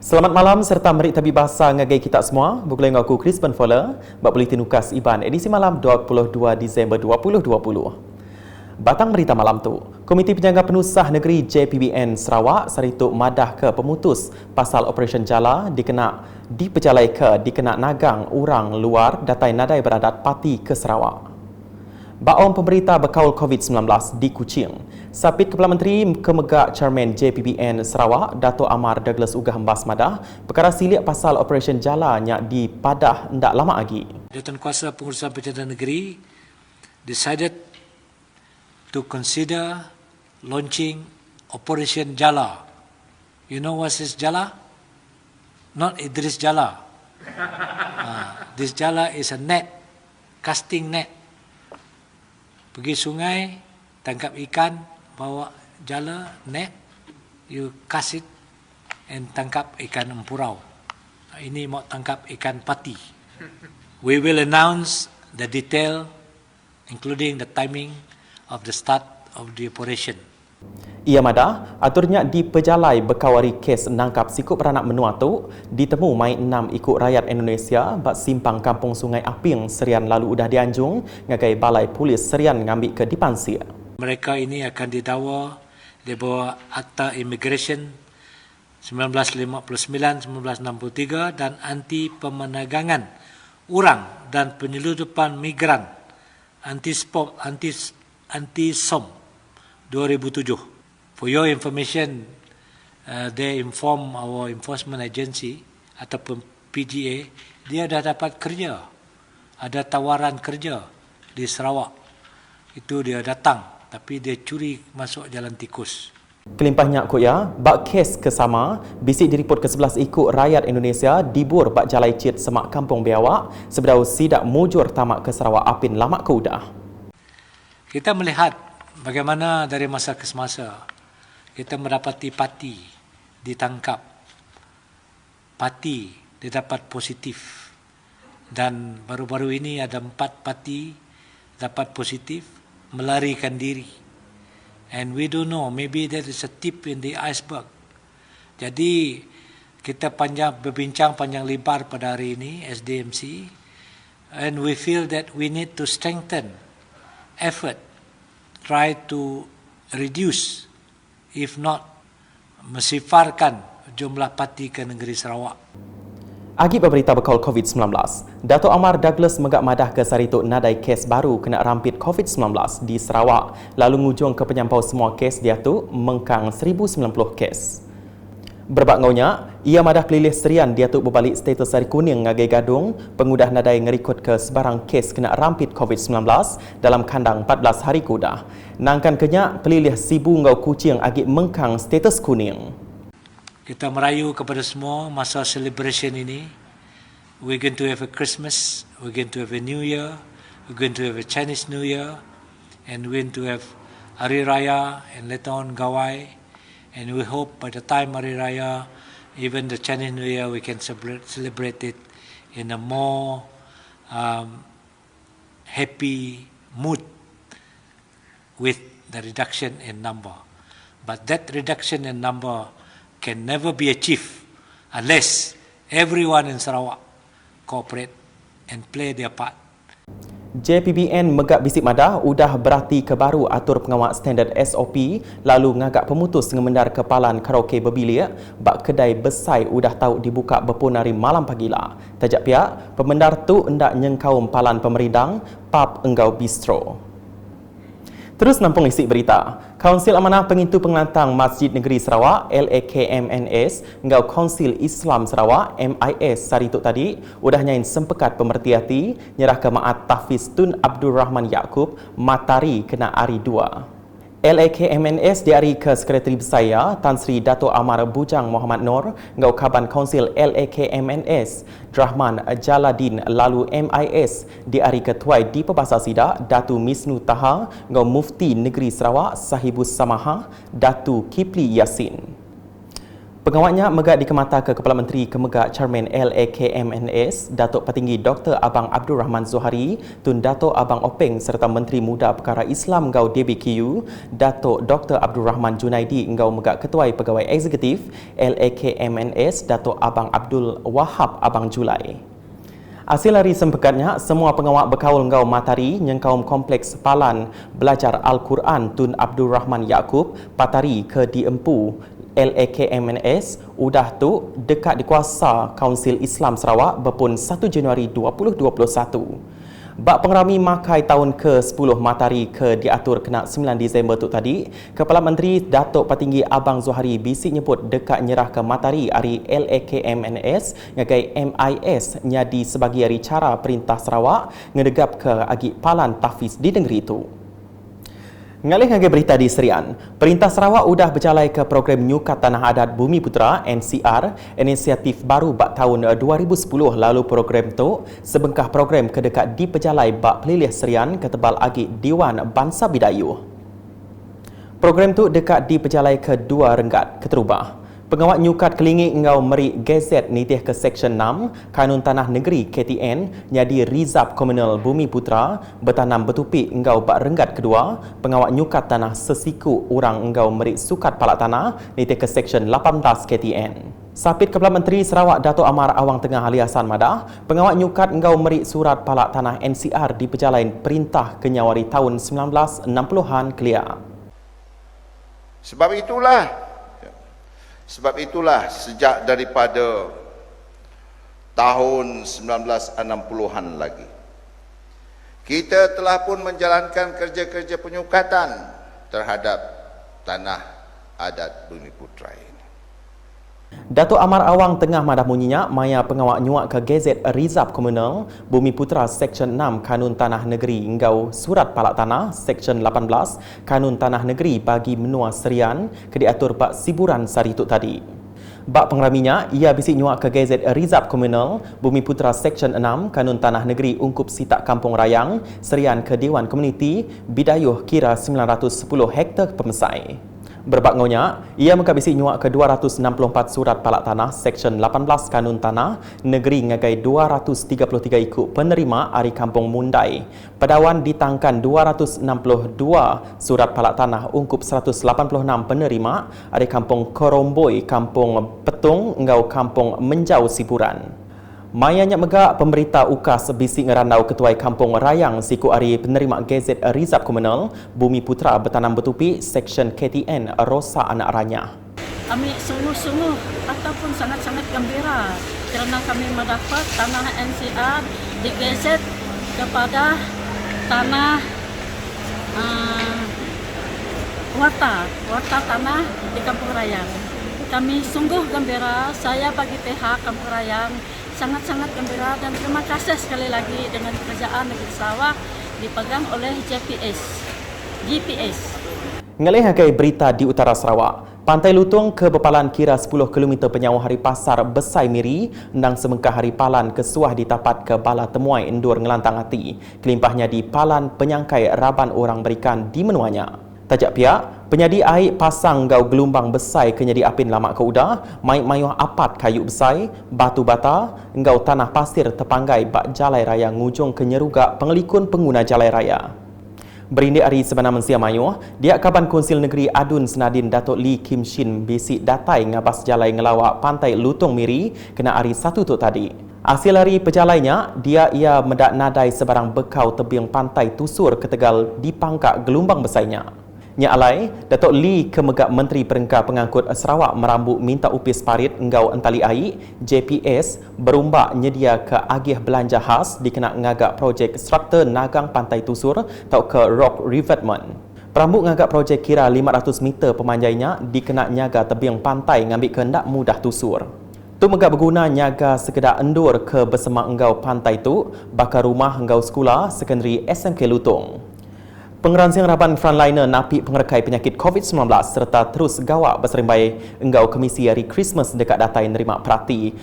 Selamat malam serta merik tabik bahasa ngagai kita semua. Bergulai dengan aku Chris Penfola, bak Buletin Ukas Iban edisi malam 22 Disember 2020. Batang berita malam tu, Komiti Penjaga Penusah Negeri JPBN Sarawak sarituk madah ke pemutus pasal Operasi Jala diperjalai ke dikena nagang orang luar datai nadai beradat parti ke Sarawak. Baom pemerintah berkaul COVID-19 di Kuching. Sapit Kepala Menteri Kemegak Chairman JPBN Sarawak, Dato' Amar Douglas Ugah Hembas madah, perkara silik pasal Operasi Jala yang dipadah ndak lama lagi. Jawatankuasa Pengurusan Perjalanan Negeri decided to consider launching Operation Jala. You know what is Jala? Not Idris Jala. This Jala is a net, casting net. Pergi sungai, tangkap ikan, bawa jala, net, you cast it and tangkap ikan empurau. Ini mau tangkap ikan pati. We will announce the detail, including the timing of the start of the operation. Ia madah, aturnya diperjalai berkawari kes nangkap sikut beranak menua tu ditemu mai 6 ikut rakyat Indonesia bak simpang kampung Sungai Aping Serian lalu udah dianjung ngagai balai polis Serian ngambil ke Dipansia. Mereka ini akan didakwa di bawah Akta Immigration 1959-1963 dan anti pemenagangan orang dan penyeludupan migran anti-SOM 2007. For your information, they inform our enforcement agency ataupun PGA, dia dah dapat kerja. Ada tawaran kerja di Sarawak. Itu dia datang, tapi dia curi masuk jalan tikus. Kelimpahnya kok ya, bak kes kesama, bisik diripot ke 11 ikut rakyat Indonesia dibur bak jalai cit semak kampung Biawak sebedau sidak mujur tamak ke Sarawak apin lama ke udah. Kita melihat bagaimana dari masa ke semasa kita mendapati parti ditangkap, parti didapat positif, dan baru-baru ini ada 4 parti dapat positif melarikan diri. And we don't know, maybe that is a tip in the iceberg. Jadi kita berbincang panjang lebar pada hari ini SDMC, and we feel that we need to strengthen effort, try to reduce, if not mensifarkan jumlah parti ke negeri Sarawak. Agi berita berkaul COVID-19, Dato' Amar Douglas megak madah ke sarituk nadai kes baru kena rampit COVID-19 di Sarawak, lalu ngujung ke penyampau semua kes dia tu mengkang 1090 kes. Berbak ngaunya, ia madah kelilih serian dia tu berbalik status hari kuning ngagai gadung pengudah nadai ngerikut ke sebarang kes kena rampit COVID-19 dalam kandang 14 hari kudah. Nangkan kenyak pelilih sibu ngau Kuching agak mengkang status kuning. Kita merayu kepada semua masa celebration ini. We're going to have a Christmas, we're going to have a New Year, we're going to have a Chinese New Year, and we're going to have Hari Raya and later on Gawai. And we hope by the time Hari Raya, even the Chinese New Year, we can celebrate it in a more happy mood with the reduction in number. But that reduction in number can never be achieved unless everyone in Sarawak cooperate and play their part. JPBN megak bisik madah udah berarti ke baru atur pengawal standard SOP lalu ngagak pemutus ngemendar kepalan karaoke berbilik bak kedai besai udah tahu dibuka berpunari malam pagila. Tajak pihak, pemendar tu hendak nyengkau palan pemerindang pub Enggau Bistro. Terus nampung isi berita. Kaunsil Amanah Pengintu Pengelantang Masjid Negeri Sarawak LAKMNS Engau Kaunsil Islam Sarawak MIS sarituk tadi udah nyain sempekat pemerhati nyerah ke Maat Tahfiz Tun Abdul Rahman Yaakob Matari kena hari 2. LAKMNS diari ke Sekretari Besaya Tan Sri Dato' Amar Bujang Muhammad Nur ngau Kaban Kaunsil LAKMNS Rahman Jaladin lalu MIS diari ketuai di Pebasar Sidak Datu Misnu Taha ngau Mufti Negeri Sarawak Sahibus Samaha Datu Kipli Yasin. Pengawatnya megak dikemata ke Kepala Menteri Kemegak Chairman LAKMNS, Datuk Petinggi Dr. Abang Abdul Rahman Zohari, Tun Datuk Abang Openg serta Menteri Muda Perkara Islam Ngau DBKU, Datuk Dr. Abdul Rahman Junaidi Ngau megak Ketuai Pegawai Eksekutif LAKMNS, Datuk Abang Abdul Wahab Abang Julai. Hasil hari sempekatnya, semua pengawak berkaul Ngau Matari, Nyengkaum Kompleks Palan Belajar Al-Quran Tun Abdul Rahman Yaakob, Patari ke Diempu, LAKMNS udah tu dekat dikuasa Kaunsil Islam Sarawak berpun 1 Januari 2021. Bak pengerami makai tahun ke-10 Matari ke diatur kena 9 Disember tu tadi, Kepala Menteri Datuk Petinggi Abang Zohari bisik nyebut dekat nyerah ke Matari hari LAKMNS ngagai MIS nyadi sebagai hari cara Perintah Sarawak ngedegap ke agi palan tahfiz di negeri itu. Ngalih ngagai berita di Serian, Perintah Sarawak udah berjalai ke program Nyukat Tanah Adat Bumi Putera NCR, inisiatif baru bak tahun 2010 lalu program tu sebengkah program kedekat diperjalai bak pelilih Serian ke tebal agi Dewan Bangsa Bidayuh. Program tu dekat diperjalai ke 2 Renggat keterubah. Pengawat nyukat kelingik Ngau Merik Gazet nitih ke Seksyen 6 Kanun Tanah Negeri KTN nyadi Rizab Komunal Bumi Putera bertanam bertupik Ngau Bak Renggat kedua. Pengawat nyukat tanah sesiku orang Ngau Merik Sukat Palak Tanah nitih ke Seksyen 18 KTN. Sapit Kepala Menteri Sarawak Datuk Amar Awang Tengah Ali Hassan Madah, pengawat nyukat Ngau Merik Surat Palak Tanah NCR diperjalain Perintah Kenyawari tahun 1960-an kelia. Sebab itulah sejak daripada tahun 1960-an lagi, kita telah pun menjalankan kerja-kerja penyukatan terhadap tanah adat Bumi Putera ini. Datuk Amar Awang Tengah Madah munyinya maya pengawak nyuak ke Gazet Rizab Komunal Bumi Putera Seksyen 6 Kanun Tanah Negeri Ngau Surat Palak Tanah Seksyen 18 Kanun Tanah Negeri bagi menua serian ke diatur bak siburan sari tu tadi. Bak pengeraminya, ia bisik nyuak ke Gazet Rizab Komunal Bumi Putera Seksyen 6 Kanun Tanah Negeri Ungkup Sitak Kampung Rayang serian ke Dewan Komuniti Bidayuh kira 910 hektar pemesai. Berbak ngonya, ia mengkabisi nyuak ke 264 surat palak tanah Seksyen 18 Kanun Tanah Negeri ngagai 233 ikut penerima Ari Kampung Mundai. Pedawan ditangkan 262 surat palak tanah ungkup 186 penerima Ari Kampung Koromboi, Kampung Petung, Ngau Kampung Menjau Siburan. Mayanya megak pemberita UKAS bisik ngerandau Ketuai Kampung Rayang siku ari penerima Gazet Rizab Komunal Bumi Putera bertanam bertupi Seksyen KTN Rosa Anak Ranya. Kami sungguh-sungguh ataupun sangat-sangat gembira kerana kami mendapat tanah NCR di Gazet kepada tanah warta tanah di Kampung Rayang. Kami sungguh gembira, saya bagi pihak Kampung Rayang sangat-sangat gembira dan terima kasih sekali lagi dengan kerajaan negeri Sarawak dipegang oleh GPS. Ngalih hagai berita di utara Sarawak, Pantai Lutung ke Bepalan kira 10 km penyauh hari pasar Besai Miri, nang semengkah hari palan kesuah ditapat ke bala temuai endur ngelantang hati. Kelimpahnya di palan penyangkai raban orang berikan di menuanya. Tajak pihak, penyadi air pasang Ngau gelombang besai kenyadi apin lamak ke udah, mayuh apat kayu besai, batu bata, Ngau tanah pasir tepanggai bak jalai raya ngujung ke nyerugak pengelikun pengguna jalai raya. Berindik hari sebenar mensia mayuh, Diak Kaban Konsil Negeri Adun Senadin Datuk Lee Kim Shin bisik datai ngabas jalai ngelawak Pantai Lutung Miri kena hari 1 tu tadi. Hasil hari pejalainya, ia medak nadai sebarang bekau tebing pantai Tusur ke Tegal di pangkak gelombang besainya. Nya alai, Datuk Lee Kemegak Menteri Perengkar Pengangkut Sarawak merambut minta upis parit Ngau Entali Air JPS berumbak nyedia ke agih belanja khas dikena ngagak projek struktur Nagang Pantai Tusur atau ke Rock Revetment. Perambut ngagak projek kira 500 meter pemanjainya dikena nyaga tebing pantai ngambil kehendak mudah tusur. Tu megak berguna nyaga sekedar endur ke bersemak Ngau pantai tu bakar rumah Ngau sekolah sekondari SMK Lutung. Pengeransing Raban Frontliner napik pengerekai penyakit COVID-19 serta terus gawak berserimbai Ngau Komisi Hari Christmas dekat datai nerima Parti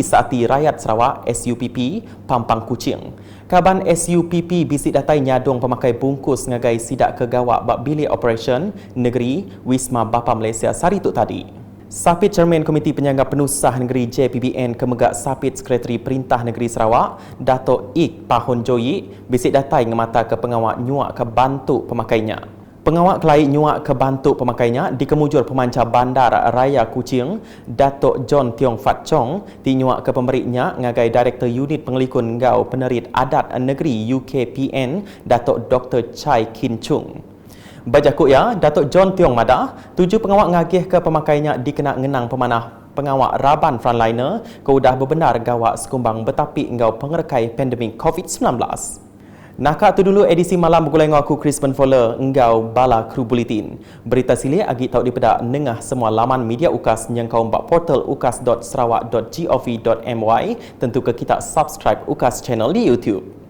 Saati Rakyat Sarawak SUPP Pampang Kuching. Kaban SUPP bisik datai nyadong pemakai bungkus ngagai sidak ke gawak bak bilik operation negeri Wisma Bapa Malaysia sari tu tadi. Sapit Cermin Komiti Penyangga Penusah Negeri JPBN Kemegak Sapit Sekretari Perintah Negeri Sarawak, Dato' Ik Pahun Joyi, bisik datai ngemata ke pengawak nyuak ke bantuk pemakainya. Pengawak kelai nyuak ke bantuk pemakainya di kemujur pemancar Bandar Raya Kuching, Dato' John Tiong Fat Chong, di nyuak ke pemberiknya ngagai Direktur Unit Pengelikun Ngau Penerit Adat Negeri UKPN, Dato' Dr. Chai Kin Chung. Bajakuk ya, Dato' John Tiong Madah, 7 pengawak ngagih ke pemakainya dikena ngenang pemanah pengawak Raban Frontliner ke udah berbenar gawak sekumbang betapi engau pengerekai pandemik COVID-19. Nakak tu dulu edisi malam bergulai dengan aku Crispin Fowler engau bala kru buletin. Berita sili agi tahu dipedak nengah semua laman media UKAS yang kau mbak portal ukas.sarawak.gov.my, tentu ke kita subscribe UKAS channel di YouTube.